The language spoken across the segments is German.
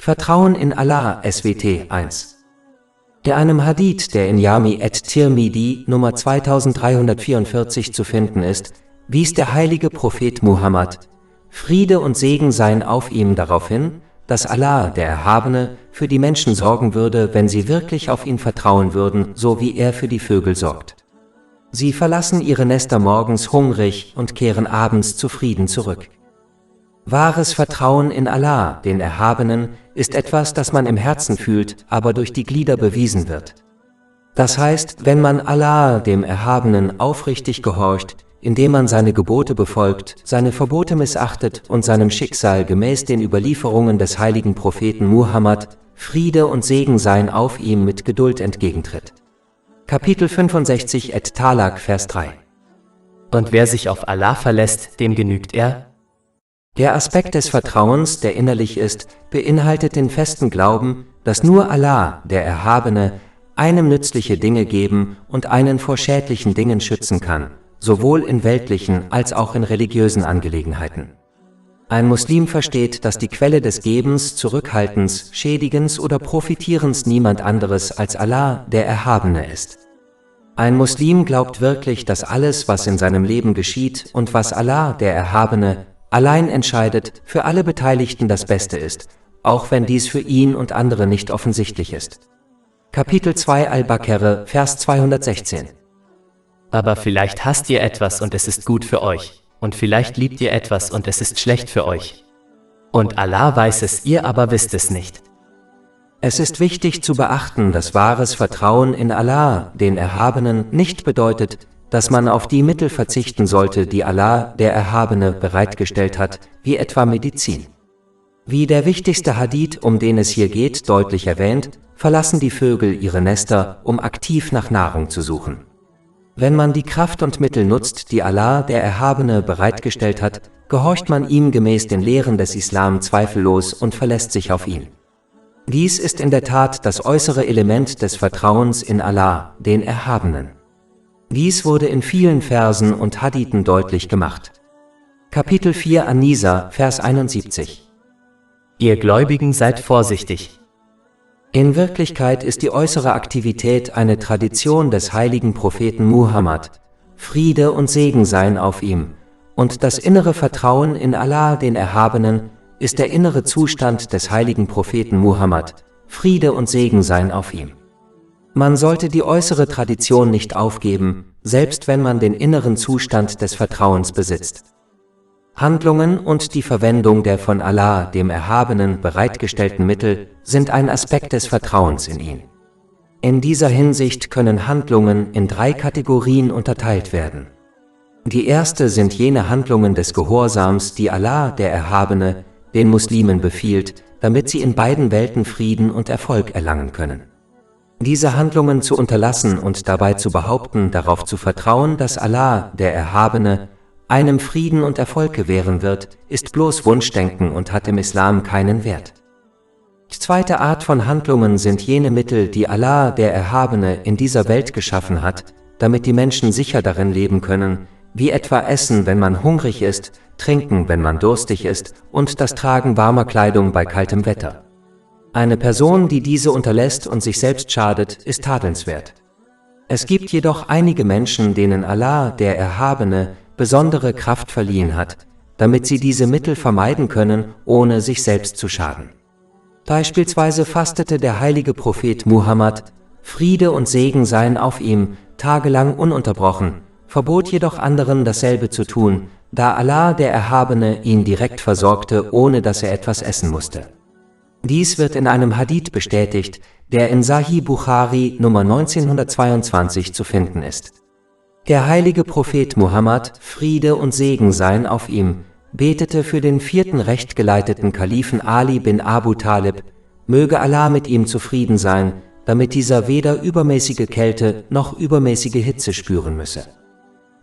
Vertrauen in Allah SWT 1. In einem Hadith, der in Jami at-Tirmidhi Nummer 2344 zu finden ist, wies der heilige Prophet Muhammad, Friede und Segen seien auf ihm, darauf hin, dass Allah, der Erhabene, für die Menschen sorgen würde, wenn sie wirklich auf ihn vertrauen würden, so wie er für die Vögel sorgt. Sie verlassen ihre Nester morgens hungrig und kehren abends zufrieden zurück. Wahres Vertrauen in Allah, den Erhabenen, ist etwas, das man im Herzen fühlt, aber durch die Glieder bewiesen wird. Das heißt, wenn man Allah, dem Erhabenen, aufrichtig gehorcht, indem man seine Gebote befolgt, seine Verbote missachtet und seinem Schicksal gemäß den Überlieferungen des heiligen Propheten Muhammad, Friede und Segen seien auf ihm, mit Geduld entgegentritt. Kapitel 65 at-Talaq, Vers 3. Und wer sich auf Allah verlässt, dem genügt er? Der Aspekt des Vertrauens, der innerlich ist, beinhaltet den festen Glauben, dass nur Allah, der Erhabene, einem nützliche Dinge geben und einen vor schädlichen Dingen schützen kann, sowohl in weltlichen als auch in religiösen Angelegenheiten. Ein Muslim versteht, dass die Quelle des Gebens, Zurückhaltens, Schädigens oder Profitierens niemand anderes als Allah, der Erhabene ist. Ein Muslim glaubt wirklich, dass alles, was in seinem Leben geschieht und was Allah, der Erhabene, allein entscheidet, für alle Beteiligten das Beste ist, auch wenn dies für ihn und andere nicht offensichtlich ist. Kapitel 2 Al-Baqarah, Vers 216. Aber vielleicht hasst ihr etwas und es ist gut für euch, und vielleicht liebt ihr etwas und es ist schlecht für euch. Und Allah weiß es, ihr aber wisst es nicht. Es ist wichtig zu beachten, dass wahres Vertrauen in Allah, den Erhabenen, nicht bedeutet, dass man auf die Mittel verzichten sollte, die Allah, der Erhabene, bereitgestellt hat, wie etwa Medizin. Wie der wichtigste Hadith, um den es hier geht, deutlich erwähnt, verlassen die Vögel ihre Nester, um aktiv nach Nahrung zu suchen. Wenn man die Kraft und Mittel nutzt, die Allah, der Erhabene, bereitgestellt hat, gehorcht man ihm gemäß den Lehren des Islam zweifellos und verlässt sich auf ihn. Dies ist in der Tat das äußere Element des Vertrauens in Allah, den Erhabenen. Dies wurde in vielen Versen und Hadithen deutlich gemacht. Kapitel 4 An-Nisa, Vers 71. Ihr Gläubigen seid vorsichtig. In Wirklichkeit ist die äußere Aktivität eine Tradition des heiligen Propheten Muhammad, Friede und Segen seien auf ihm, und das innere Vertrauen in Allah, den Erhabenen, ist der innere Zustand des heiligen Propheten Muhammad, Friede und Segen seien auf ihm. Man sollte die äußere Tradition nicht aufgeben, selbst wenn man den inneren Zustand des Vertrauens besitzt. Handlungen und die Verwendung der von Allah, dem Erhabenen, bereitgestellten Mittel sind ein Aspekt des Vertrauens in ihn. In dieser Hinsicht können Handlungen in 3 Kategorien unterteilt werden. Die erste sind jene Handlungen des Gehorsams, die Allah, der Erhabene, den Muslimen befiehlt, damit sie in beiden Welten Frieden und Erfolg erlangen können. Diese Handlungen zu unterlassen und dabei zu behaupten, darauf zu vertrauen, dass Allah, der Erhabene, einem Frieden und Erfolg gewähren wird, ist bloß Wunschdenken und hat im Islam keinen Wert. Die zweite Art von Handlungen sind jene Mittel, die Allah, der Erhabene, in dieser Welt geschaffen hat, damit die Menschen sicher darin leben können, wie etwa Essen, wenn man hungrig ist, Trinken, wenn man durstig ist, und das Tragen warmer Kleidung bei kaltem Wetter. Eine Person, die diese unterlässt und sich selbst schadet, ist tadelnswert. Es gibt jedoch einige Menschen, denen Allah, der Erhabene, besondere Kraft verliehen hat, damit sie diese Mittel vermeiden können, ohne sich selbst zu schaden. Beispielsweise fastete der heilige Prophet Muhammad, Friede und Segen seien auf ihm, tagelang ununterbrochen, verbot jedoch anderen dasselbe zu tun, da Allah, der Erhabene, ihn direkt versorgte, ohne dass er etwas essen musste. Dies wird in einem Hadith bestätigt, der in Sahih Bukhari Nummer 1922 zu finden ist. Der heilige Prophet Muhammad, Friede und Segen seien auf ihm, betete für den 4. rechtgeleiteten Kalifen Ali bin Abu Talib, möge Allah mit ihm zufrieden sein, damit dieser weder übermäßige Kälte noch übermäßige Hitze spüren müsse.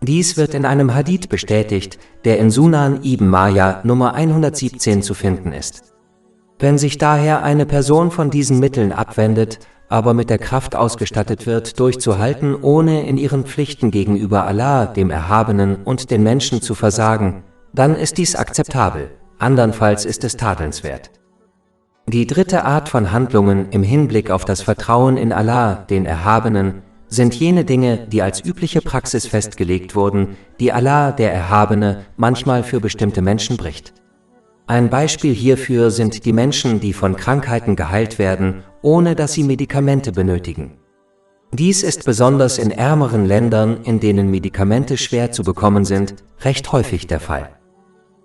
Dies wird in einem Hadith bestätigt, der in Sunan ibn Majah Nummer 117 zu finden ist. Wenn sich daher eine Person von diesen Mitteln abwendet, aber mit der Kraft ausgestattet wird, durchzuhalten, ohne in ihren Pflichten gegenüber Allah, dem Erhabenen, und den Menschen zu versagen, dann ist dies akzeptabel, andernfalls ist es tadelnswert. Die dritte Art von Handlungen im Hinblick auf das Vertrauen in Allah, den Erhabenen, sind jene Dinge, die als übliche Praxis festgelegt wurden, die Allah, der Erhabene, manchmal für bestimmte Menschen bricht. Ein Beispiel hierfür sind die Menschen, die von Krankheiten geheilt werden, ohne dass sie Medikamente benötigen. Dies ist besonders in ärmeren Ländern, in denen Medikamente schwer zu bekommen sind, recht häufig der Fall.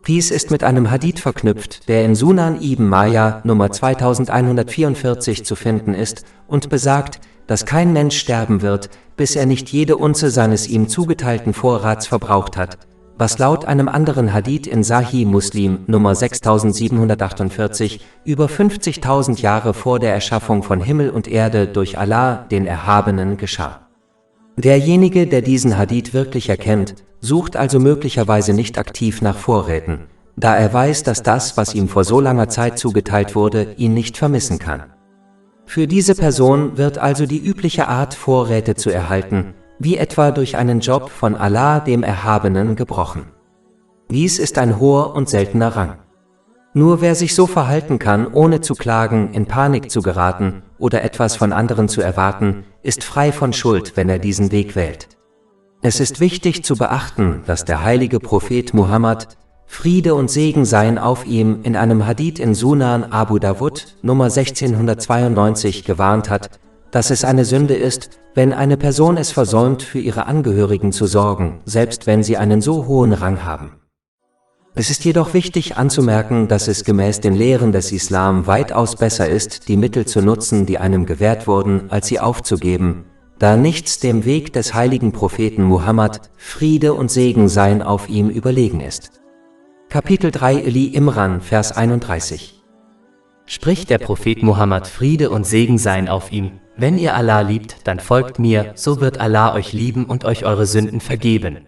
Dies ist mit einem Hadith verknüpft, der in Sunan ibn Majah Nummer 2144 zu finden ist und besagt, dass kein Mensch sterben wird, bis er nicht jede Unze seines ihm zugeteilten Vorrats verbraucht hat, was laut einem anderen Hadith in Sahih Muslim Nummer 6748 über 50.000 Jahre vor der Erschaffung von Himmel und Erde durch Allah, den Erhabenen, geschah. Derjenige, der diesen Hadith wirklich erkennt, sucht also möglicherweise nicht aktiv nach Vorräten, da er weiß, dass das, was ihm vor so langer Zeit zugeteilt wurde, ihn nicht vermissen kann. Für diese Person wird also die übliche Art, Vorräte zu erhalten, wie etwa durch einen Job von Allah, dem Erhabenen, gebrochen. Dies ist ein hoher und seltener Rang. Nur wer sich so verhalten kann, ohne zu klagen, in Panik zu geraten oder etwas von anderen zu erwarten, ist frei von Schuld, wenn er diesen Weg wählt. Es ist wichtig zu beachten, dass der heilige Prophet Muhammad, Friede und Segen seien auf ihm, in einem Hadith in Sunan Abu Dawud Nummer 1692 gewarnt hat, dass es eine Sünde ist, wenn eine Person es versäumt, für ihre Angehörigen zu sorgen, selbst wenn sie einen so hohen Rang haben. Es ist jedoch wichtig anzumerken, dass es gemäß den Lehren des Islam weitaus besser ist, die Mittel zu nutzen, die einem gewährt wurden, als sie aufzugeben, da nichts dem Weg des heiligen Propheten Muhammad, Friede und Segen seien auf ihm, überlegen ist. Kapitel 3 Ali Imran, Vers 31. Spricht der Prophet Muhammad, Friede und Segen seien auf ihm: Wenn ihr Allah liebt, dann folgt mir, so wird Allah euch lieben und euch eure Sünden vergeben.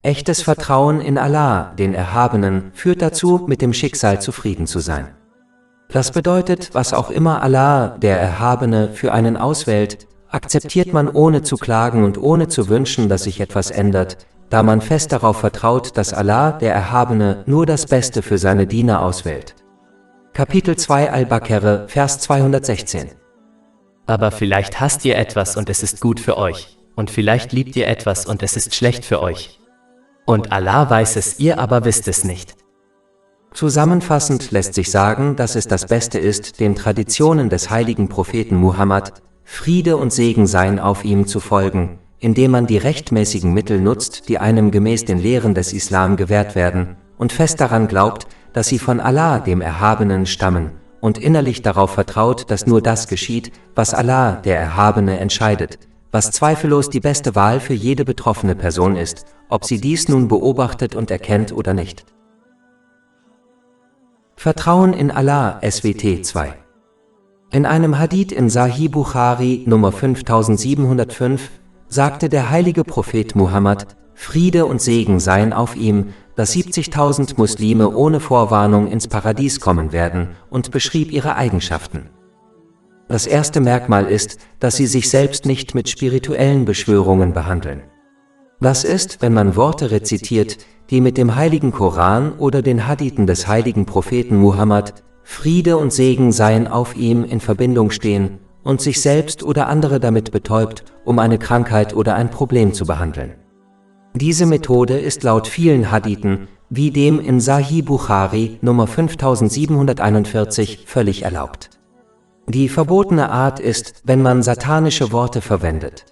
Echtes Vertrauen in Allah, den Erhabenen, führt dazu, mit dem Schicksal zufrieden zu sein. Das bedeutet, was auch immer Allah, der Erhabene, für einen auswählt, akzeptiert man ohne zu klagen und ohne zu wünschen, dass sich etwas ändert, da man fest darauf vertraut, dass Allah, der Erhabene, nur das Beste für seine Diener auswählt. Kapitel 2 Al-Baqarah, Vers 216. Aber vielleicht hasst ihr etwas und es ist gut für euch, und vielleicht liebt ihr etwas und es ist schlecht für euch. Und Allah weiß es, ihr aber wisst es nicht. Zusammenfassend lässt sich sagen, dass es das Beste ist, den Traditionen des heiligen Propheten Muhammad, Friede und Segen seien auf ihm, zu folgen, indem man die rechtmäßigen Mittel nutzt, die einem gemäß den Lehren des Islam gewährt werden, und fest daran glaubt, dass sie von Allah, dem Erhabenen, stammen, und innerlich darauf vertraut, dass nur das geschieht, was Allah, der Erhabene, entscheidet, was zweifellos die beste Wahl für jede betroffene Person ist, ob sie dies nun beobachtet und erkennt oder nicht. Vertrauen in Allah, SWT 2. In einem Hadith in Sahih Bukhari Nummer 5705 sagte der heilige Prophet Muhammad, Friede und Segen seien auf ihm, dass 70.000 Muslime ohne Vorwarnung ins Paradies kommen werden, und beschrieb ihre Eigenschaften. Das erste Merkmal ist, dass sie sich selbst nicht mit spirituellen Beschwörungen behandeln. Das ist, wenn man Worte rezitiert, die mit dem heiligen Koran oder den Hadithen des heiligen Propheten Muhammad, Friede und Segen seien auf ihm, in Verbindung stehen und sich selbst oder andere damit betäubt, um eine Krankheit oder ein Problem zu behandeln. Diese Methode ist laut vielen Hadithen, wie dem in Sahih Bukhari Nummer 5741, völlig erlaubt. Die verbotene Art ist, wenn man satanische Worte verwendet.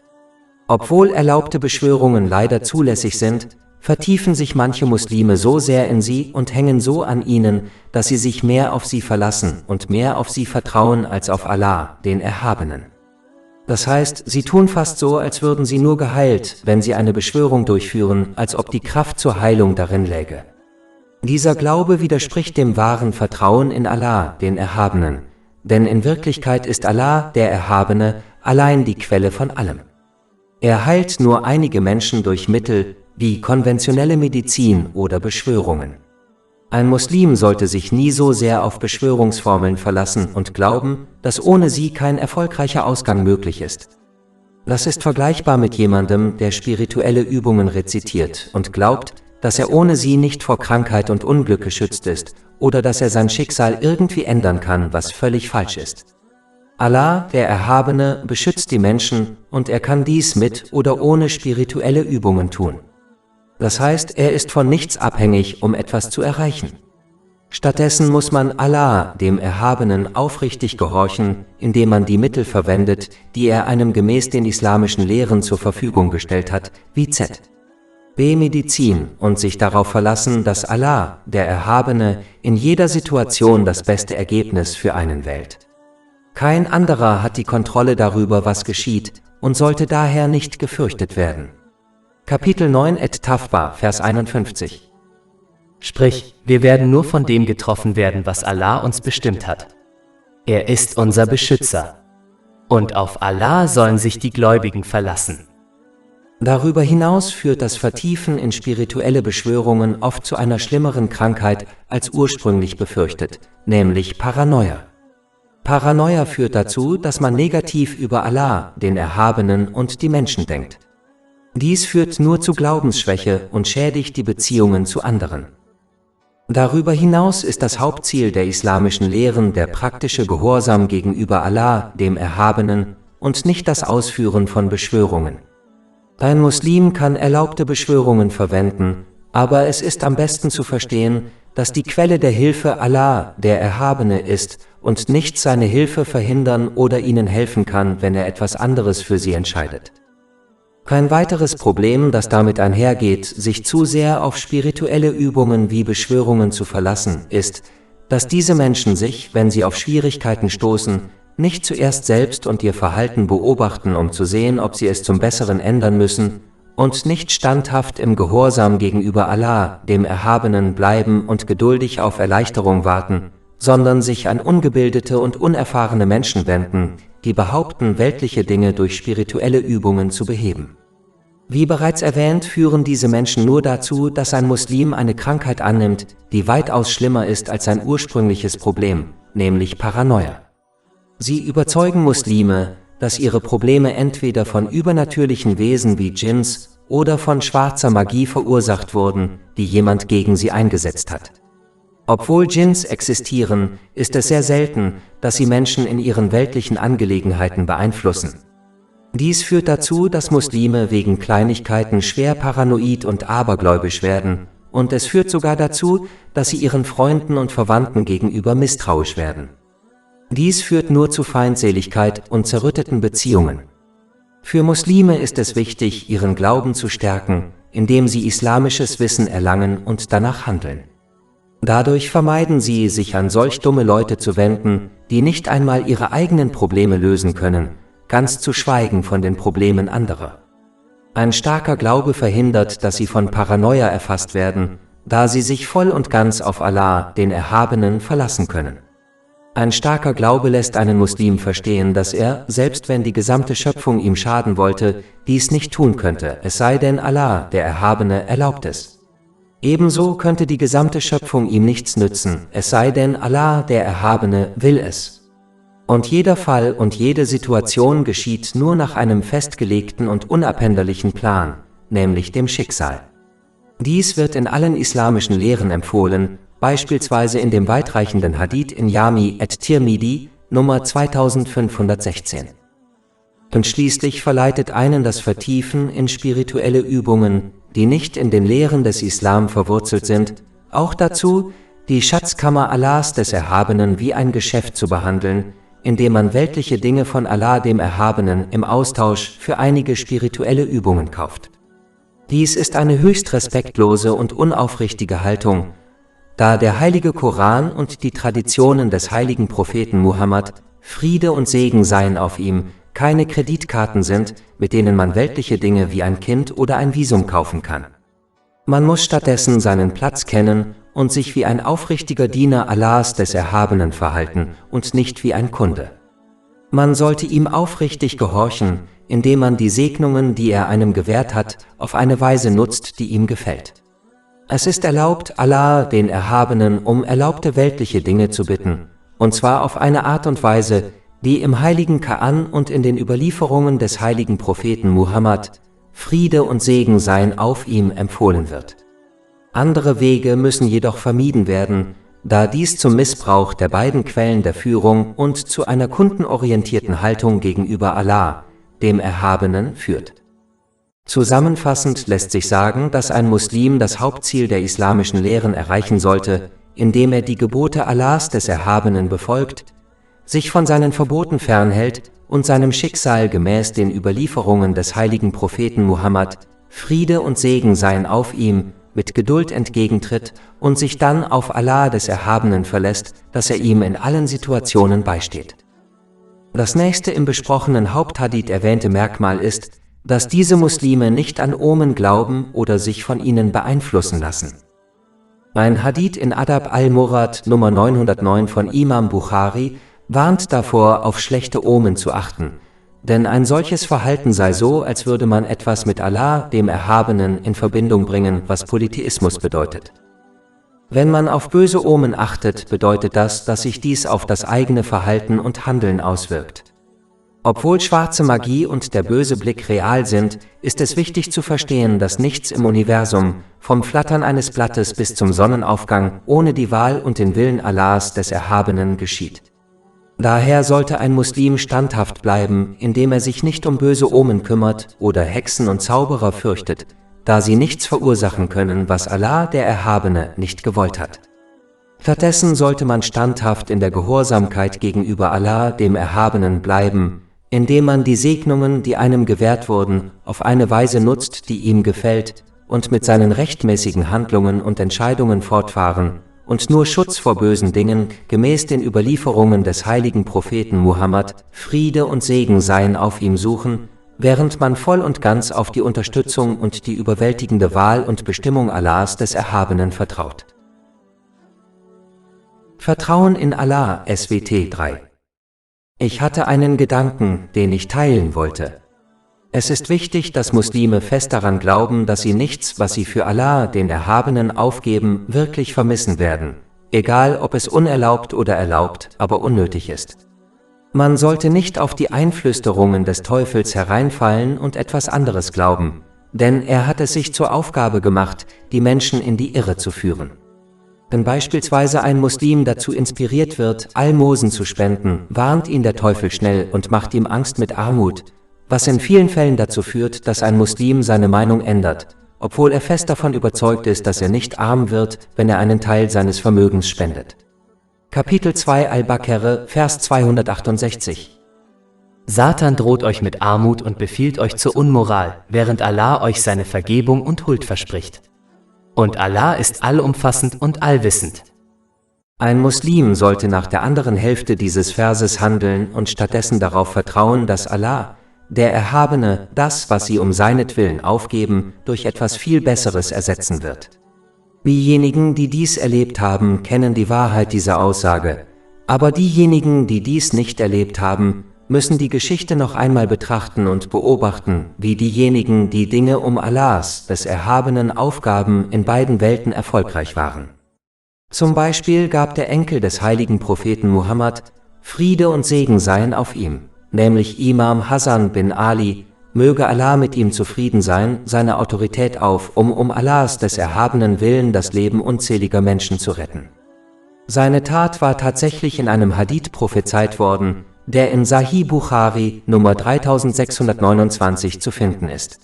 Obwohl erlaubte Beschwörungen leider zulässig sind, vertiefen sich manche Muslime so sehr in sie und hängen so an ihnen, dass sie sich mehr auf sie verlassen und mehr auf sie vertrauen als auf Allah, den Erhabenen. Das heißt, sie tun fast so, als würden sie nur geheilt, wenn sie eine Beschwörung durchführen, als ob die Kraft zur Heilung darin läge. Dieser Glaube widerspricht dem wahren Vertrauen in Allah, den Erhabenen, denn in Wirklichkeit ist Allah, der Erhabene, allein die Quelle von allem. Er heilt nur einige Menschen durch Mittel wie konventionelle Medizin oder Beschwörungen. Ein Muslim sollte sich nie so sehr auf Beschwörungsformeln verlassen und glauben, dass ohne sie kein erfolgreicher Ausgang möglich ist. Das ist vergleichbar mit jemandem, der spirituelle Übungen rezitiert und glaubt, dass er ohne sie nicht vor Krankheit und Unglück geschützt ist, oder dass er sein Schicksal irgendwie ändern kann, was völlig falsch ist. Allah, der Erhabene, beschützt die Menschen und er kann dies mit oder ohne spirituelle Übungen tun. Das heißt, er ist von nichts abhängig, um etwas zu erreichen. Stattdessen muss man Allah, dem Erhabenen, aufrichtig gehorchen, indem man die Mittel verwendet, die er einem gemäß den islamischen Lehren zur Verfügung gestellt hat, wie B. Medizin, und sich darauf verlassen, dass Allah, der Erhabene, in jeder Situation das beste Ergebnis für einen wählt. Kein anderer hat die Kontrolle darüber, was geschieht, und sollte daher nicht gefürchtet werden. Kapitel 9 Et-Tawba, Vers 51. Sprich, wir werden nur von dem getroffen werden, was Allah uns bestimmt hat. Er ist unser Beschützer. Und auf Allah sollen sich die Gläubigen verlassen. Darüber hinaus führt das Vertiefen in spirituelle Beschwörungen oft zu einer schlimmeren Krankheit als ursprünglich befürchtet, nämlich Paranoia. Paranoia führt dazu, dass man negativ über Allah, den Erhabenen und die Menschen denkt. Dies führt nur zu Glaubensschwäche und schädigt die Beziehungen zu anderen. Darüber hinaus ist das Hauptziel der islamischen Lehren der praktische Gehorsam gegenüber Allah, dem Erhabenen, und nicht das Ausführen von Beschwörungen. Ein Muslim kann erlaubte Beschwörungen verwenden, aber es ist am besten zu verstehen, dass die Quelle der Hilfe Allah, der Erhabene, ist und nichts seine Hilfe verhindern oder ihnen helfen kann, wenn er etwas anderes für sie entscheidet. Kein weiteres Problem, das damit einhergeht, sich zu sehr auf spirituelle Übungen wie Beschwörungen zu verlassen, ist, dass diese Menschen sich, wenn sie auf Schwierigkeiten stoßen, nicht zuerst selbst und ihr Verhalten beobachten, um zu sehen, ob sie es zum Besseren ändern müssen, und nicht standhaft im Gehorsam gegenüber Allah, dem Erhabenen, bleiben und geduldig auf Erleichterung warten, sondern sich an ungebildete und unerfahrene Menschen wenden, die behaupten, weltliche Dinge durch spirituelle Übungen zu beheben. Wie bereits erwähnt, führen diese Menschen nur dazu, dass ein Muslim eine Krankheit annimmt, die weitaus schlimmer ist als sein ursprüngliches Problem, nämlich Paranoia. Sie überzeugen Muslime, dass ihre Probleme entweder von übernatürlichen Wesen wie Dschinns oder von schwarzer Magie verursacht wurden, die jemand gegen sie eingesetzt hat. Obwohl Dschinns existieren, ist es sehr selten, dass sie Menschen in ihren weltlichen Angelegenheiten beeinflussen. Dies führt dazu, dass Muslime wegen Kleinigkeiten schwer paranoid und abergläubisch werden, und es führt sogar dazu, dass sie ihren Freunden und Verwandten gegenüber misstrauisch werden. Dies führt nur zu Feindseligkeit und zerrütteten Beziehungen. Für Muslime ist es wichtig, ihren Glauben zu stärken, indem sie islamisches Wissen erlangen und danach handeln. Dadurch vermeiden sie, sich an solch dumme Leute zu wenden, die nicht einmal ihre eigenen Probleme lösen können, ganz zu schweigen von den Problemen anderer. Ein starker Glaube verhindert, dass sie von Paranoia erfasst werden, da sie sich voll und ganz auf Allah, den Erhabenen, verlassen können. Ein starker Glaube lässt einen Muslim verstehen, dass er, selbst wenn die gesamte Schöpfung ihm schaden wollte, dies nicht tun könnte, es sei denn Allah, der Erhabene, erlaubt es. Ebenso könnte die gesamte Schöpfung ihm nichts nützen, es sei denn Allah, der Erhabene, will es. Und jeder Fall und jede Situation geschieht nur nach einem festgelegten und unabänderlichen Plan, nämlich dem Schicksal. Dies wird in allen islamischen Lehren empfohlen, beispielsweise in dem weitreichenden Hadith in Jami at-Tirmidhi, Nummer 2516. Und schließlich verleitet einen das Vertiefen in spirituelle Übungen, die nicht in den Lehren des Islam verwurzelt sind, auch dazu, die Schatzkammer Allahs des Erhabenen wie ein Geschäft zu behandeln, indem man weltliche Dinge von Allah dem Erhabenen im Austausch für einige spirituelle Übungen kauft. Dies ist eine höchst respektlose und unaufrichtige Haltung, da der heilige Koran und die Traditionen des heiligen Propheten Muhammad, Friede und Segen seien auf ihm, keine Kreditkarten sind, mit denen man weltliche Dinge wie ein Kind oder ein Visum kaufen kann. Man muss stattdessen seinen Platz kennen und sich wie ein aufrichtiger Diener Allahs des Erhabenen verhalten und nicht wie ein Kunde. Man sollte ihm aufrichtig gehorchen, indem man die Segnungen, die er einem gewährt hat, auf eine Weise nutzt, die ihm gefällt. Es ist erlaubt, Allah, den Erhabenen, um erlaubte weltliche Dinge zu bitten, und zwar auf eine Art und Weise, die im heiligen Koran und in den Überlieferungen des heiligen Propheten Muhammad, Friede und Segen seien auf ihm, empfohlen wird. Andere Wege müssen jedoch vermieden werden, da dies zum Missbrauch der beiden Quellen der Führung und zu einer kundenorientierten Haltung gegenüber Allah, dem Erhabenen, führt. Zusammenfassend lässt sich sagen, dass ein Muslim das Hauptziel der islamischen Lehren erreichen sollte, indem er die Gebote Allahs des Erhabenen befolgt, sich von seinen Verboten fernhält und seinem Schicksal gemäß den Überlieferungen des heiligen Propheten Muhammad, Friede und Segen seien auf ihm, mit Geduld entgegentritt und sich dann auf Allah des Erhabenen verlässt, dass er ihm in allen Situationen beisteht. Das nächste im besprochenen Haupthadith erwähnte Merkmal ist, dass diese Muslime nicht an Omen glauben oder sich von ihnen beeinflussen lassen. Ein Hadith in Adab al-Murad Nummer 909 von Imam Bukhari warnt davor, auf schlechte Omen zu achten, denn ein solches Verhalten sei so, als würde man etwas mit Allah, dem Erhabenen, in Verbindung bringen, was Polytheismus bedeutet. Wenn man auf böse Omen achtet, bedeutet das, dass sich dies auf das eigene Verhalten und Handeln auswirkt. Obwohl schwarze Magie und der böse Blick real sind, ist es wichtig zu verstehen, dass nichts im Universum, vom Flattern eines Blattes bis zum Sonnenaufgang, ohne die Wahl und den Willen Allahs des Erhabenen geschieht. Daher sollte ein Muslim standhaft bleiben, indem er sich nicht um böse Omen kümmert oder Hexen und Zauberer fürchtet, da sie nichts verursachen können, was Allah, der Erhabene, nicht gewollt hat. Stattdessen sollte man standhaft in der Gehorsamkeit gegenüber Allah, dem Erhabenen, bleiben, indem man die Segnungen, die einem gewährt wurden, auf eine Weise nutzt, die ihm gefällt, und mit seinen rechtmäßigen Handlungen und Entscheidungen fortfahren und nur Schutz vor bösen Dingen, gemäß den Überlieferungen des heiligen Propheten Muhammad, Friede und Segen seien auf ihm, suchen, während man voll und ganz auf die Unterstützung und die überwältigende Wahl und Bestimmung Allahs des Erhabenen vertraut. Vertrauen in Allah, SWT 3. Ich hatte einen Gedanken, den ich teilen wollte. Es ist wichtig, dass Muslime fest daran glauben, dass sie nichts, was sie für Allah, den Erhabenen, aufgeben, wirklich vermissen werden, egal ob es unerlaubt oder erlaubt, aber unnötig ist. Man sollte nicht auf die Einflüsterungen des Teufels hereinfallen und etwas anderes glauben, denn er hat es sich zur Aufgabe gemacht, die Menschen in die Irre zu führen. Wenn beispielsweise ein Muslim dazu inspiriert wird, Almosen zu spenden, warnt ihn der Teufel schnell und macht ihm Angst mit Armut, was in vielen Fällen dazu führt, dass ein Muslim seine Meinung ändert, obwohl er fest davon überzeugt ist, dass er nicht arm wird, wenn er einen Teil seines Vermögens spendet. Kapitel 2 Al-Baqarah, Vers 268. Satan droht euch mit Armut und befiehlt euch zur Unmoral, während Allah euch seine Vergebung und Huld verspricht. Und Allah ist allumfassend und allwissend. Ein Muslim sollte nach der anderen Hälfte dieses Verses handeln und stattdessen darauf vertrauen, dass Allah, der Erhabene, das, was sie um seinetwillen aufgeben, durch etwas viel Besseres ersetzen wird. Diejenigen, die dies erlebt haben, kennen die Wahrheit dieser Aussage, aber diejenigen, die dies nicht erlebt haben, müssen die Geschichte noch einmal betrachten und beobachten, wie diejenigen, die Dinge um Allahs, des Erhabenen, aufgaben, in beiden Welten erfolgreich waren. Zum Beispiel gab der Enkel des heiligen Propheten Muhammad, Friede und Segen seien auf ihm, nämlich Imam Hasan bin Ali, möge Allah mit ihm zufrieden sein, seine Autorität auf, um Allahs des Erhabenen Willen das Leben unzähliger Menschen zu retten. Seine Tat war tatsächlich in einem Hadith prophezeit worden, der in Sahih Bukhari Nummer 3629 zu finden ist.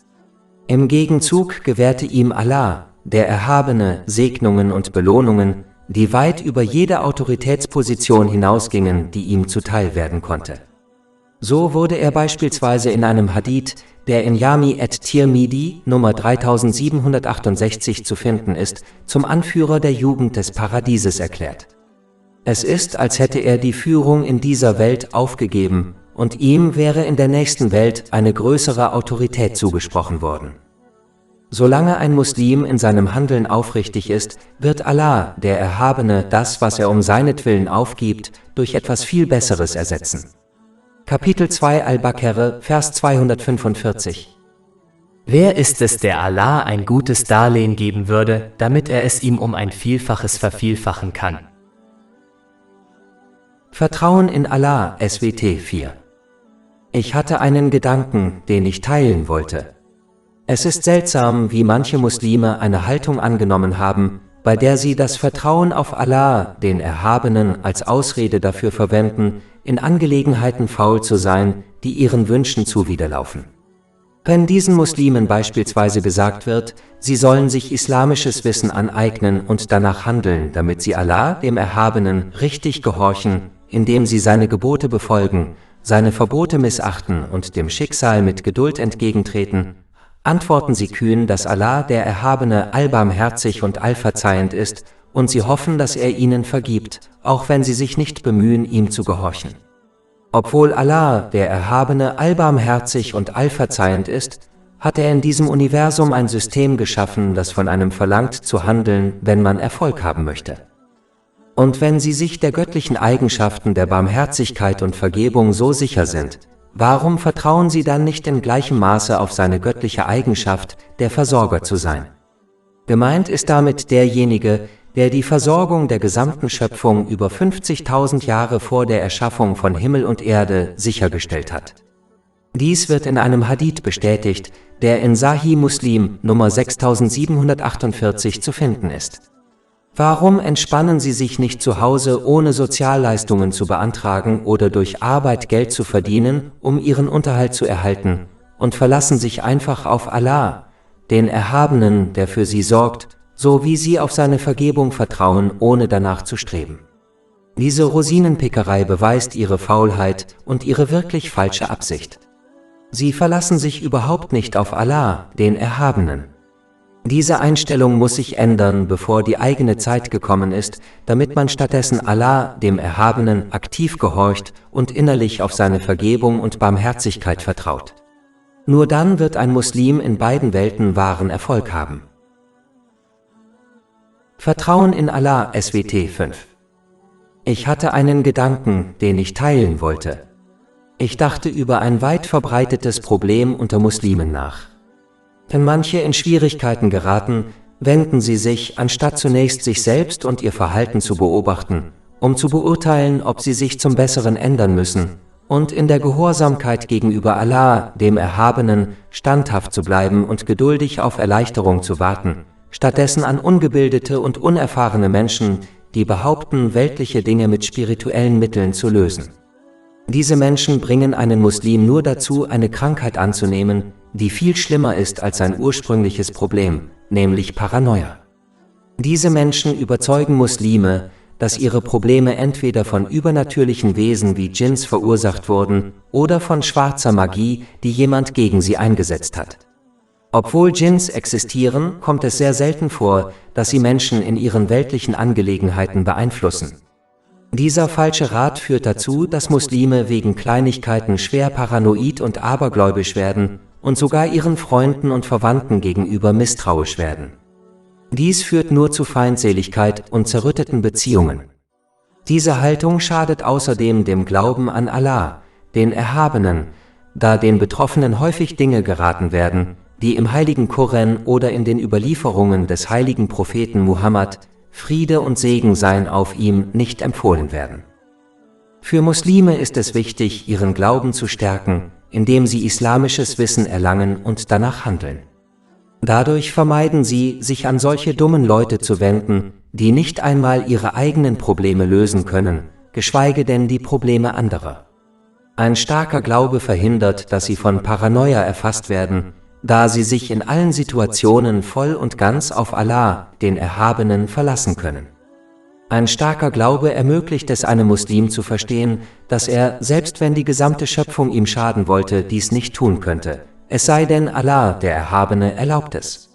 Im Gegenzug gewährte ihm Allah, der Erhabene, Segnungen und Belohnungen, die weit über jede Autoritätsposition hinausgingen, die ihm zuteil werden konnte. So wurde er beispielsweise in einem Hadith, der in Jami at-Tirmidhi Nummer 3768 zu finden ist, zum Anführer der Jugend des Paradieses erklärt. Es ist, als hätte er die Führung in dieser Welt aufgegeben, und ihm wäre in der nächsten Welt eine größere Autorität zugesprochen worden. Solange ein Muslim in seinem Handeln aufrichtig ist, wird Allah, der Erhabene, das, was er um seinetwillen aufgibt, durch etwas viel Besseres ersetzen. Kapitel 2 Al-Baqarah, Vers 245. Wer ist es, der Allah ein gutes Darlehen geben würde, damit er es ihm um ein Vielfaches vervielfachen kann? Vertrauen in Allah, SWT 4. Ich hatte einen Gedanken, den ich teilen wollte. Es ist seltsam, wie manche Muslime eine Haltung angenommen haben, bei der sie das Vertrauen auf Allah, den Erhabenen, als Ausrede dafür verwenden, in Angelegenheiten faul zu sein, die ihren Wünschen zuwiderlaufen. Wenn diesen Muslimen beispielsweise gesagt wird, sie sollen sich islamisches Wissen aneignen und danach handeln, damit sie Allah, dem Erhabenen, richtig gehorchen, indem sie seine Gebote befolgen, seine Verbote missachten und dem Schicksal mit Geduld entgegentreten, antworten sie kühn, dass Allah, der Erhabene, allbarmherzig und allverzeihend ist, und sie hoffen, dass er ihnen vergibt, auch wenn sie sich nicht bemühen, ihm zu gehorchen. Obwohl Allah, der Erhabene, allbarmherzig und allverzeihend ist, hat er in diesem Universum ein System geschaffen, das von einem verlangt zu handeln, wenn man Erfolg haben möchte. Und wenn sie sich der göttlichen Eigenschaften der Barmherzigkeit und Vergebung so sicher sind, warum vertrauen sie dann nicht in gleichem Maße auf seine göttliche Eigenschaft, der Versorger zu sein? Gemeint ist damit derjenige, der die Versorgung der gesamten Schöpfung über 50.000 Jahre vor der Erschaffung von Himmel und Erde sichergestellt hat. Dies wird in einem Hadith bestätigt, der in Sahih Muslim Nummer 6748 zu finden ist. Warum entspannen Sie sich nicht zu Hause, ohne Sozialleistungen zu beantragen oder durch Arbeit Geld zu verdienen, um Ihren Unterhalt zu erhalten, und verlassen sich einfach auf Allah, den Erhabenen, der für Sie sorgt, so wie Sie auf seine Vergebung vertrauen, ohne danach zu streben? Diese Rosinenpickerei beweist Ihre Faulheit und Ihre wirklich falsche Absicht. Sie verlassen sich überhaupt nicht auf Allah, den Erhabenen. Diese Einstellung muss sich ändern, bevor die eigene Zeit gekommen ist, damit man stattdessen Allah, dem Erhabenen, aktiv gehorcht und innerlich auf seine Vergebung und Barmherzigkeit vertraut. Nur dann wird ein Muslim in beiden Welten wahren Erfolg haben. Vertrauen in Allah SWT 5. Ich hatte einen Gedanken, den ich teilen wollte. Ich dachte über ein weit verbreitetes Problem unter Muslimen nach. Wenn manche in Schwierigkeiten geraten, wenden sie sich, anstatt zunächst sich selbst und ihr Verhalten zu beobachten, um zu beurteilen, ob sie sich zum Besseren ändern müssen, und in der Gehorsamkeit gegenüber Allah, dem Erhabenen, standhaft zu bleiben und geduldig auf Erleichterung zu warten, stattdessen an ungebildete und unerfahrene Menschen, die behaupten, weltliche Dinge mit spirituellen Mitteln zu lösen. Diese Menschen bringen einen Muslim nur dazu, eine Krankheit anzunehmen, die viel schlimmer ist als sein ursprüngliches Problem, nämlich Paranoia. Diese Menschen überzeugen Muslime, dass ihre Probleme entweder von übernatürlichen Wesen wie Dschinns verursacht wurden oder von schwarzer Magie, die jemand gegen sie eingesetzt hat. Obwohl Dschinns existieren, kommt es sehr selten vor, dass sie Menschen in ihren weltlichen Angelegenheiten beeinflussen. Dieser falsche Rat führt dazu, dass Muslime wegen Kleinigkeiten schwer paranoid und abergläubisch werden und sogar ihren Freunden und Verwandten gegenüber misstrauisch werden. Dies führt nur zu Feindseligkeit und zerrütteten Beziehungen. Diese Haltung schadet außerdem dem Glauben an Allah, den Erhabenen, da den Betroffenen häufig Dinge geraten werden, die im heiligen Koran oder in den Überlieferungen des heiligen Propheten Muhammad, Friede und Segen seien auf ihm, nicht empfohlen werden. Für Muslime ist es wichtig, ihren Glauben zu stärken, indem sie islamisches Wissen erlangen und danach handeln. Dadurch vermeiden sie, sich an solche dummen Leute zu wenden, die nicht einmal ihre eigenen Probleme lösen können, geschweige denn die Probleme anderer. Ein starker Glaube verhindert, dass sie von Paranoia erfasst werden, da sie sich in allen Situationen voll und ganz auf Allah, den Erhabenen, verlassen können. Ein starker Glaube ermöglicht es einem Muslim zu verstehen, dass er, selbst wenn die gesamte Schöpfung ihm schaden wollte, dies nicht tun könnte, es sei denn Allah, der Erhabene, erlaubt es.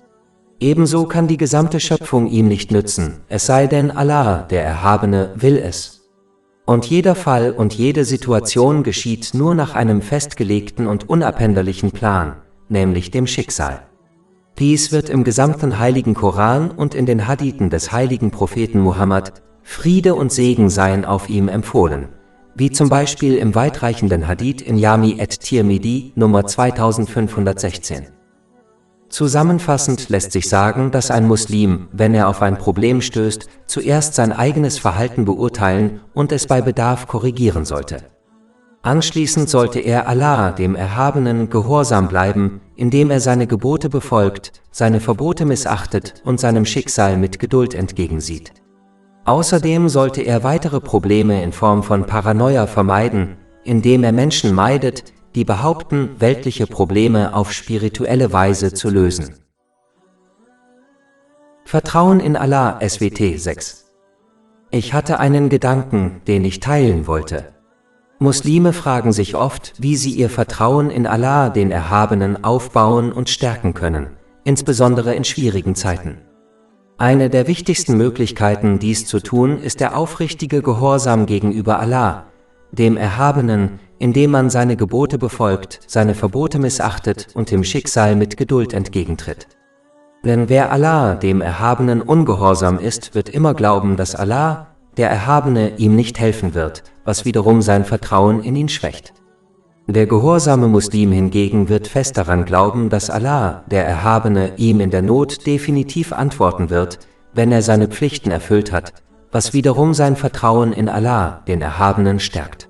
Ebenso kann die gesamte Schöpfung ihm nicht nützen, es sei denn Allah, der Erhabene, will es. Und jeder Fall und jede Situation geschieht nur nach einem festgelegten und unabänderlichen Plan, nämlich dem Schicksal. Dies wird im gesamten heiligen Koran und in den Hadithen des heiligen Propheten Muhammad, Friede und Segen seien auf ihm, empfohlen, wie zum Beispiel im weitreichenden Hadith in Jami at-Tirmidhi Nummer 2516. Zusammenfassend lässt sich sagen, dass ein Muslim, wenn er auf ein Problem stößt, zuerst sein eigenes Verhalten beurteilen und es bei Bedarf korrigieren sollte. Anschließend sollte er Allah, dem Erhabenen, gehorsam bleiben, indem er seine Gebote befolgt, seine Verbote missachtet und seinem Schicksal mit Geduld entgegensieht. Außerdem sollte er weitere Probleme in Form von Paranoia vermeiden, indem er Menschen meidet, die behaupten, weltliche Probleme auf spirituelle Weise zu lösen. Vertrauen in Allah, SWT 6. Ich hatte einen Gedanken, den ich teilen wollte. Muslime fragen sich oft, wie sie ihr Vertrauen in Allah, den Erhabenen, aufbauen und stärken können, insbesondere in schwierigen Zeiten. Eine der wichtigsten Möglichkeiten, dies zu tun, ist der aufrichtige Gehorsam gegenüber Allah, dem Erhabenen, indem man seine Gebote befolgt, seine Verbote missachtet und dem Schicksal mit Geduld entgegentritt. Denn wer Allah, dem Erhabenen, ungehorsam ist, wird immer glauben, dass Allah, der Erhabene, ihm nicht helfen wird, was wiederum sein Vertrauen in ihn schwächt. Der gehorsame Muslim hingegen wird fest daran glauben, dass Allah, der Erhabene, ihm in der Not definitiv antworten wird, wenn er seine Pflichten erfüllt hat, was wiederum sein Vertrauen in Allah, den Erhabenen, stärkt.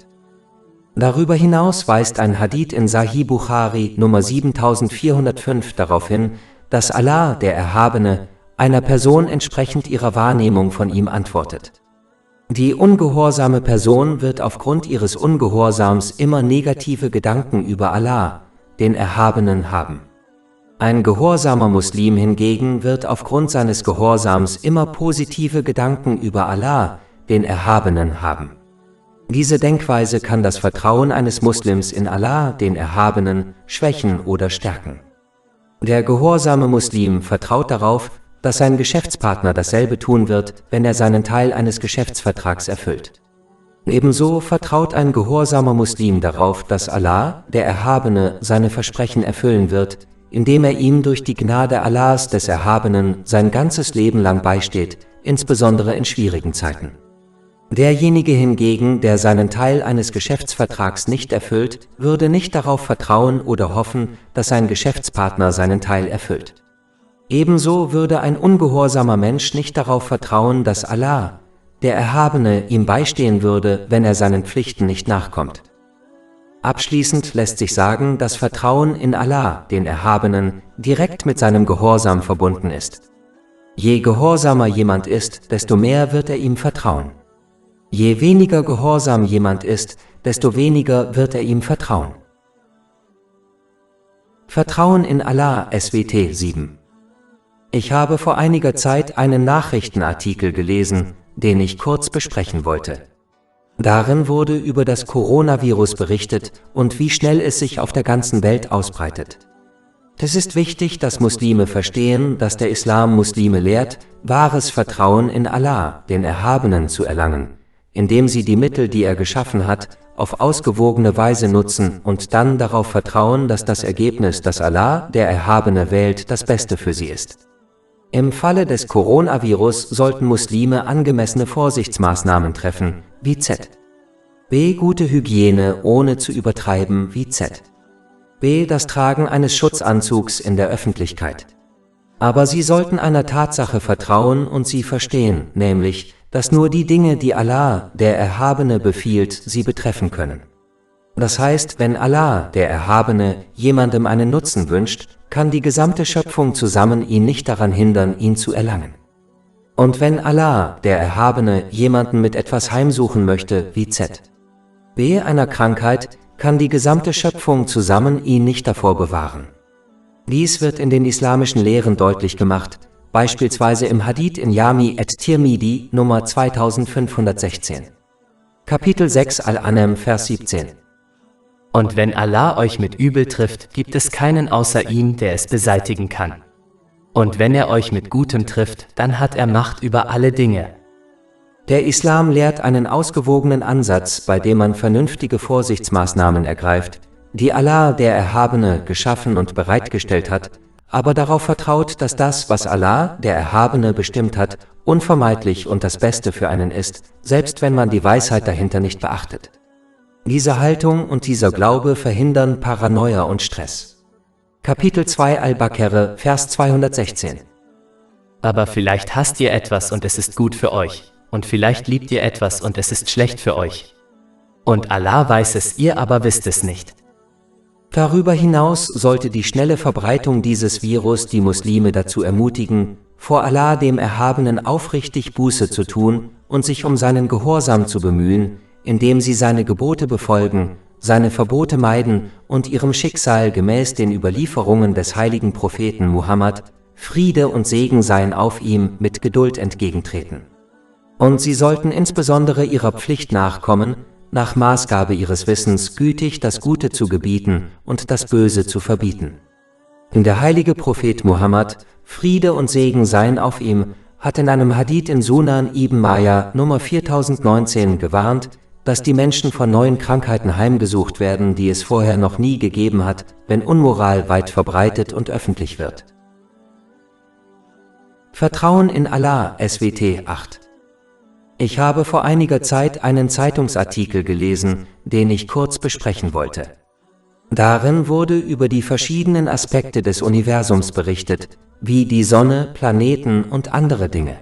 Darüber hinaus weist ein Hadith in Sahih Bukhari Nummer 7405 darauf hin, dass Allah, der Erhabene, einer Person entsprechend ihrer Wahrnehmung von ihm antwortet. Die ungehorsame Person wird aufgrund ihres Ungehorsams immer negative Gedanken über Allah, den Erhabenen, haben. Ein gehorsamer Muslim hingegen wird aufgrund seines Gehorsams immer positive Gedanken über Allah, den Erhabenen, haben. Diese Denkweise kann das Vertrauen eines Muslims in Allah, den Erhabenen, schwächen oder stärken. Der gehorsame Muslim vertraut darauf, dass sein Geschäftspartner dasselbe tun wird, wenn er seinen Teil eines Geschäftsvertrags erfüllt. Ebenso vertraut ein gehorsamer Muslim darauf, dass Allah, der Erhabene, seine Versprechen erfüllen wird, indem er ihm durch die Gnade Allahs, des Erhabenen, sein ganzes Leben lang beisteht, insbesondere in schwierigen Zeiten. Derjenige hingegen, der seinen Teil eines Geschäftsvertrags nicht erfüllt, würde nicht darauf vertrauen oder hoffen, dass sein Geschäftspartner seinen Teil erfüllt. Ebenso würde ein ungehorsamer Mensch nicht darauf vertrauen, dass Allah, der Erhabene, ihm beistehen würde, wenn er seinen Pflichten nicht nachkommt. Abschließend lässt sich sagen, dass Vertrauen in Allah, den Erhabenen, direkt mit seinem Gehorsam verbunden ist. Je gehorsamer jemand ist, desto mehr wird er ihm vertrauen. Je weniger gehorsam jemand ist, desto weniger wird er ihm vertrauen. Vertrauen in Allah, SWT 7. Ich habe vor einiger Zeit einen Nachrichtenartikel gelesen, den ich kurz besprechen wollte. Darin wurde über das Coronavirus berichtet und wie schnell es sich auf der ganzen Welt ausbreitet. Es ist wichtig, dass Muslime verstehen, dass der Islam Muslime lehrt, wahres Vertrauen in Allah, den Erhabenen, zu erlangen, indem sie die Mittel, die er geschaffen hat, auf ausgewogene Weise nutzen und dann darauf vertrauen, dass das Ergebnis, das Allah, der Erhabene, wählt, das Beste für sie ist. Im Falle des Coronavirus sollten Muslime angemessene Vorsichtsmaßnahmen treffen, wie Z. B. Gute Hygiene ohne zu übertreiben, wie Z. B. Das Tragen eines Schutzanzugs in der Öffentlichkeit. Aber sie sollten einer Tatsache vertrauen und sie verstehen, nämlich, dass nur die Dinge, die Allah, der Erhabene, befiehlt, sie betreffen können. Das heißt, wenn Allah, der Erhabene, jemandem einen Nutzen wünscht, kann die gesamte Schöpfung zusammen ihn nicht daran hindern, ihn zu erlangen. Und wenn Allah, der Erhabene, jemanden mit etwas heimsuchen möchte, wie Z. B. einer Krankheit, kann die gesamte Schöpfung zusammen ihn nicht davor bewahren. Dies wird in den islamischen Lehren deutlich gemacht, beispielsweise im Hadith in Jami at-Tirmidhi Nummer 2516. Kapitel 6 Al-An'am, Vers 17. Und wenn Allah euch mit Übel trifft, gibt es keinen außer ihm, der es beseitigen kann. Und wenn er euch mit Gutem trifft, dann hat er Macht über alle Dinge. Der Islam lehrt einen ausgewogenen Ansatz, bei dem man vernünftige Vorsichtsmaßnahmen ergreift, die Allah, der Erhabene, geschaffen und bereitgestellt hat, aber darauf vertraut, dass das, was Allah, der Erhabene, bestimmt hat, unvermeidlich und das Beste für einen ist, selbst wenn man die Weisheit dahinter nicht beachtet. Diese Haltung und dieser Glaube verhindern Paranoia und Stress. Kapitel 2 Al-Baqarah, Vers 216. Aber vielleicht hasst ihr etwas und es ist gut für euch, und vielleicht liebt ihr etwas und es ist schlecht für euch. Und Allah weiß es, ihr aber wisst es nicht. Darüber hinaus sollte die schnelle Verbreitung dieses Virus die Muslime dazu ermutigen, vor Allah dem Erhabenen aufrichtig Buße zu tun und sich um seinen Gehorsam zu bemühen, indem sie seine Gebote befolgen, seine Verbote meiden und ihrem Schicksal gemäß den Überlieferungen des heiligen Propheten Muhammad, Friede und Segen seien auf ihm, mit Geduld entgegentreten. Und sie sollten insbesondere ihrer Pflicht nachkommen, nach Maßgabe ihres Wissens gütig das Gute zu gebieten und das Böse zu verbieten. Der heilige Prophet Muhammad, Friede und Segen seien auf ihm, hat in einem Hadith in Sunan ibn Majah Nummer 4019 gewarnt, dass die Menschen von neuen Krankheiten heimgesucht werden, die es vorher noch nie gegeben hat, wenn Unmoral weit verbreitet und öffentlich wird. Vertrauen in Allah, SWT 8. Ich habe vor einiger Zeit einen Zeitungsartikel gelesen, den ich kurz besprechen wollte. Darin wurde über die verschiedenen Aspekte des Universums berichtet, wie die Sonne, Planeten und andere Dinge.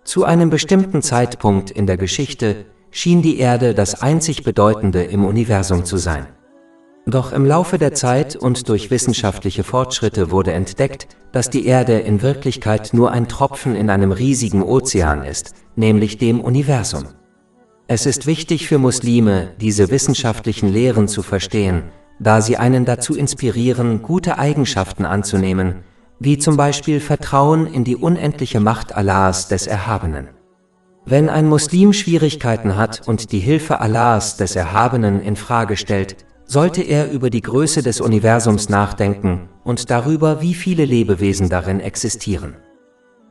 Zu einem bestimmten Zeitpunkt in der Geschichte schien die Erde das einzig Bedeutende im Universum zu sein. Doch im Laufe der Zeit und durch wissenschaftliche Fortschritte wurde entdeckt, dass die Erde in Wirklichkeit nur ein Tropfen in einem riesigen Ozean ist, nämlich dem Universum. Es ist wichtig für Muslime, diese wissenschaftlichen Lehren zu verstehen, da sie einen dazu inspirieren, gute Eigenschaften anzunehmen, wie zum Beispiel Vertrauen in die unendliche Macht Allahs des Erhabenen. Wenn ein Muslim Schwierigkeiten hat und die Hilfe Allahs des Erhabenen in Frage stellt, sollte er über die Größe des Universums nachdenken und darüber, wie viele Lebewesen darin existieren.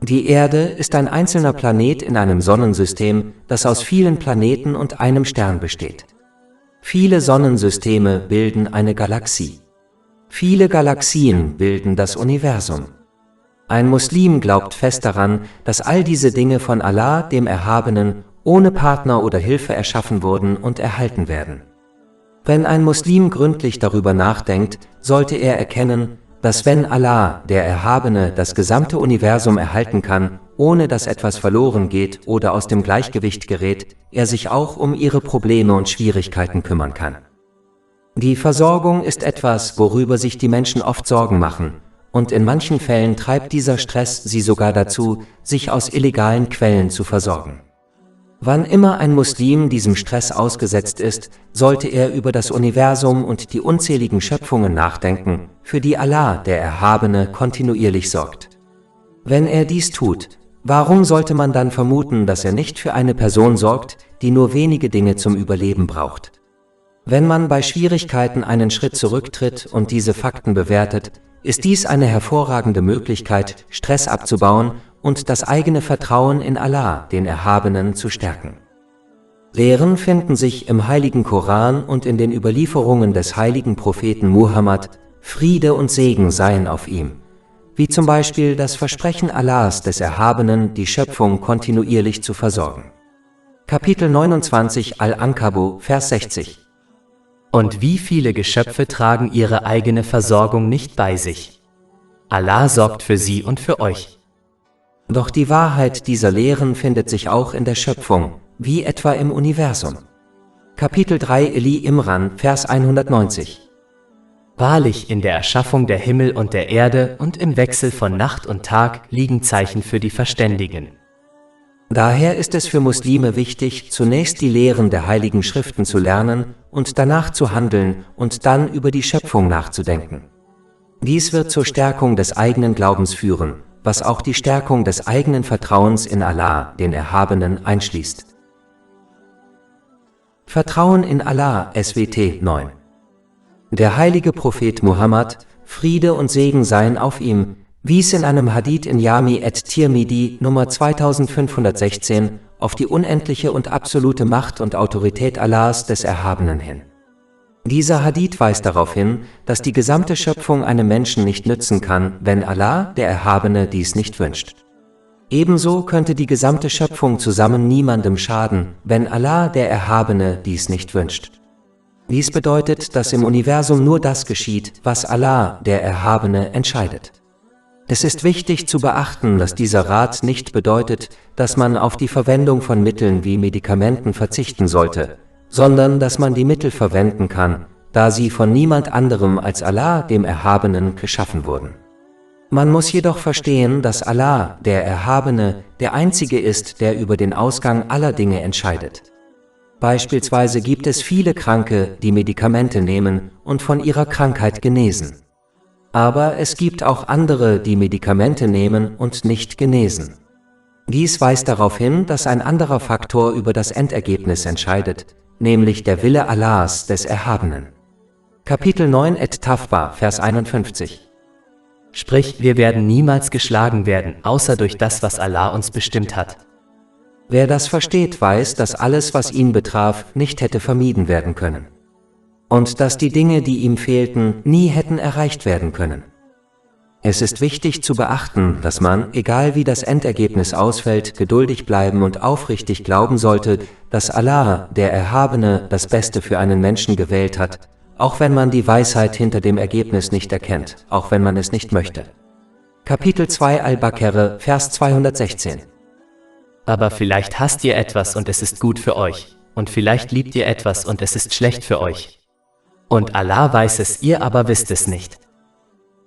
Die Erde ist ein einzelner Planet in einem Sonnensystem, das aus vielen Planeten und einem Stern besteht. Viele Sonnensysteme bilden eine Galaxie. Viele Galaxien bilden das Universum. Ein Muslim glaubt fest daran, dass all diese Dinge von Allah, dem Erhabenen, ohne Partner oder Hilfe erschaffen wurden und erhalten werden. Wenn ein Muslim gründlich darüber nachdenkt, sollte er erkennen, dass wenn Allah, der Erhabene, das gesamte Universum erhalten kann, ohne dass etwas verloren geht oder aus dem Gleichgewicht gerät, er sich auch um ihre Probleme und Schwierigkeiten kümmern kann. Die Versorgung ist etwas, worüber sich die Menschen oft Sorgen machen, und in manchen Fällen treibt dieser Stress sie sogar dazu, sich aus illegalen Quellen zu versorgen. Wann immer ein Muslim diesem Stress ausgesetzt ist, sollte er über das Universum und die unzähligen Schöpfungen nachdenken, für die Allah, der Erhabene, kontinuierlich sorgt. Wenn er dies tut, warum sollte man dann vermuten, dass er nicht für eine Person sorgt, die nur wenige Dinge zum Überleben braucht? Wenn man bei Schwierigkeiten einen Schritt zurücktritt und diese Fakten bewertet, ist dies eine hervorragende Möglichkeit, Stress abzubauen und das eigene Vertrauen in Allah, den Erhabenen, zu stärken. Lehren finden sich im heiligen Koran und in den Überlieferungen des heiligen Propheten Muhammad, Friede und Segen seien auf ihm, wie zum Beispiel das Versprechen Allahs des Erhabenen, die Schöpfung kontinuierlich zu versorgen. Kapitel 29 Al-Ankabut, Vers 60. Und wie viele Geschöpfe tragen ihre eigene Versorgung nicht bei sich? Allah sorgt für sie und für euch. Doch die Wahrheit dieser Lehren findet sich auch in der Schöpfung, wie etwa im Universum. Kapitel 3 Eli Imran, Vers 190. Wahrlich, in der Erschaffung der Himmel und der Erde und im Wechsel von Nacht und Tag liegen Zeichen für die Verständigen. Daher ist es für Muslime wichtig, zunächst die Lehren der Heiligen Schriften zu lernen und danach zu handeln und dann über die Schöpfung nachzudenken. Dies wird zur Stärkung des eigenen Glaubens führen, was auch die Stärkung des eigenen Vertrauens in Allah, den Erhabenen, einschließt. Vertrauen in Allah, SWT 9. Der heilige Prophet Muhammad, Friede und Segen seien auf ihm, wies in einem Hadith in Jami at-Tirmidhi Nummer 2516 auf die unendliche und absolute Macht und Autorität Allahs des Erhabenen hin. Dieser Hadith weist darauf hin, dass die gesamte Schöpfung einem Menschen nicht nützen kann, wenn Allah, der Erhabene, dies nicht wünscht. Ebenso könnte die gesamte Schöpfung zusammen niemandem schaden, wenn Allah, der Erhabene, dies nicht wünscht. Dies bedeutet, dass im Universum nur das geschieht, was Allah, der Erhabene, entscheidet. Es ist wichtig zu beachten, dass dieser Rat nicht bedeutet, dass man auf die Verwendung von Mitteln wie Medikamenten verzichten sollte, sondern dass man die Mittel verwenden kann, da sie von niemand anderem als Allah, dem Erhabenen, geschaffen wurden. Man muss jedoch verstehen, dass Allah, der Erhabene, der Einzige ist, der über den Ausgang aller Dinge entscheidet. Beispielsweise gibt es viele Kranke, die Medikamente nehmen und von ihrer Krankheit genesen. Aber es gibt auch andere, die Medikamente nehmen und nicht genesen. Dies weist darauf hin, dass ein anderer Faktor über das Endergebnis entscheidet, nämlich der Wille Allahs, des Erhabenen. Kapitel 9 Et-Tawba, Vers 51. Sprich, wir werden niemals geschlagen werden, außer durch das, was Allah uns bestimmt hat. Wer das versteht, weiß, dass alles, was ihn betraf, nicht hätte vermieden werden können. Und dass die Dinge, die ihm fehlten, nie hätten erreicht werden können. Es ist wichtig zu beachten, dass man, egal wie das Endergebnis ausfällt, geduldig bleiben und aufrichtig glauben sollte, dass Allah, der Erhabene, das Beste für einen Menschen gewählt hat, auch wenn man die Weisheit hinter dem Ergebnis nicht erkennt, auch wenn man es nicht möchte. Kapitel 2 Al-Baqarah, Vers 216. Aber vielleicht hasst ihr etwas und es ist gut für euch, und vielleicht liebt ihr etwas und es ist schlecht für euch. Und Allah weiß es, ihr aber wisst es nicht.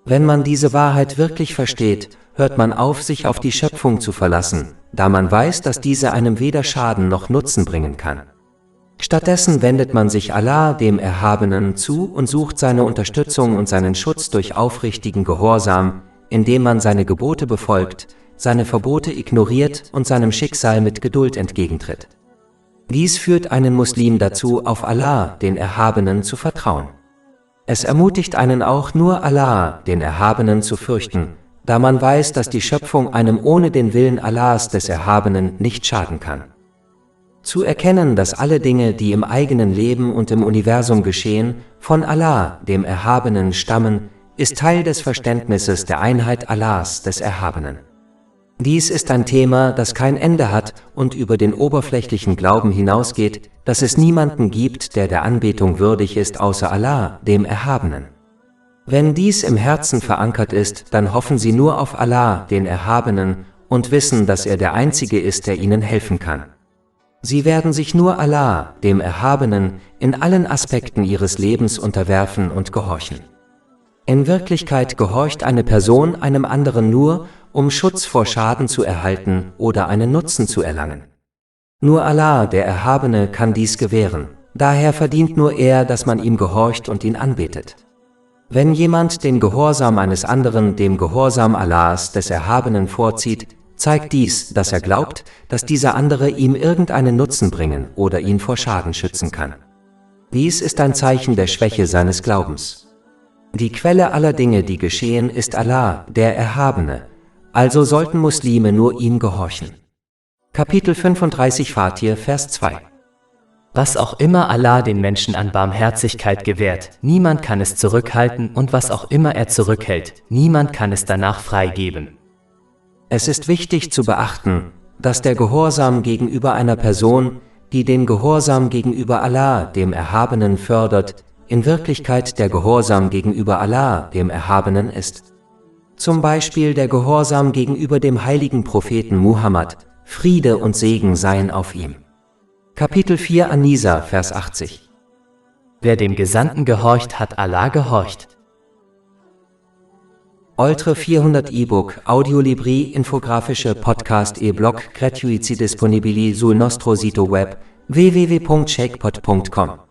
Wenn man diese Wahrheit wirklich versteht, hört man auf, sich auf die Schöpfung zu verlassen, da man weiß, dass diese einem weder Schaden noch Nutzen bringen kann. Stattdessen wendet man sich Allah, dem Erhabenen, zu und sucht seine Unterstützung und seinen Schutz durch aufrichtigen Gehorsam, indem man seine Gebote befolgt, seine Verbote ignoriert und seinem Schicksal mit Geduld entgegentritt. Dies führt einen Muslim dazu, auf Allah, den Erhabenen, zu vertrauen. Es ermutigt einen auch, nur Allah, den Erhabenen, zu fürchten, da man weiß, dass die Schöpfung einem ohne den Willen Allahs, des Erhabenen, nicht schaden kann. Zu erkennen, dass alle Dinge, die im eigenen Leben und im Universum geschehen, von Allah, dem Erhabenen, stammen, ist Teil des Verständnisses der Einheit Allahs, des Erhabenen. Dies ist ein Thema, das kein Ende hat und über den oberflächlichen Glauben hinausgeht, dass es niemanden gibt, der Anbetung würdig ist außer Allah, dem Erhabenen. Wenn dies im Herzen verankert ist, dann hoffen sie nur auf Allah, den Erhabenen, und wissen, dass er der Einzige ist, der ihnen helfen kann. Sie werden sich nur Allah, dem Erhabenen, in allen Aspekten ihres Lebens unterwerfen und gehorchen. In Wirklichkeit gehorcht eine Person einem anderen nur, um Schutz vor Schaden zu erhalten oder einen Nutzen zu erlangen. Nur Allah, der Erhabene, kann dies gewähren. Daher verdient nur er, dass man ihm gehorcht und ihn anbetet. Wenn jemand den Gehorsam eines anderen dem Gehorsam Allahs, des Erhabenen, vorzieht, zeigt dies, dass er glaubt, dass dieser andere ihm irgendeinen Nutzen bringen oder ihn vor Schaden schützen kann. Dies ist ein Zeichen der Schwäche seines Glaubens. Die Quelle aller Dinge, die geschehen, ist Allah, der Erhabene, also sollten Muslime nur ihm gehorchen. Kapitel 35 Fatir, Vers 2. Was auch immer Allah den Menschen an Barmherzigkeit gewährt, niemand kann es zurückhalten, und was auch immer er zurückhält, niemand kann es danach freigeben. Es ist wichtig zu beachten, dass der Gehorsam gegenüber einer Person, die den Gehorsam gegenüber Allah, dem Erhabenen, fördert, in Wirklichkeit der Gehorsam gegenüber Allah, dem Erhabenen, ist. Zum Beispiel der Gehorsam gegenüber dem heiligen Propheten Muhammad, Friede und Segen seien auf ihm. Kapitel 4 An-Nisa, Vers 80. Wer dem Gesandten gehorcht, hat Allah gehorcht. Oltre 400 e-book, audiolibri, infografische podcast e-blog gratuiti disponibili sul nostro sito web www.shakepot.com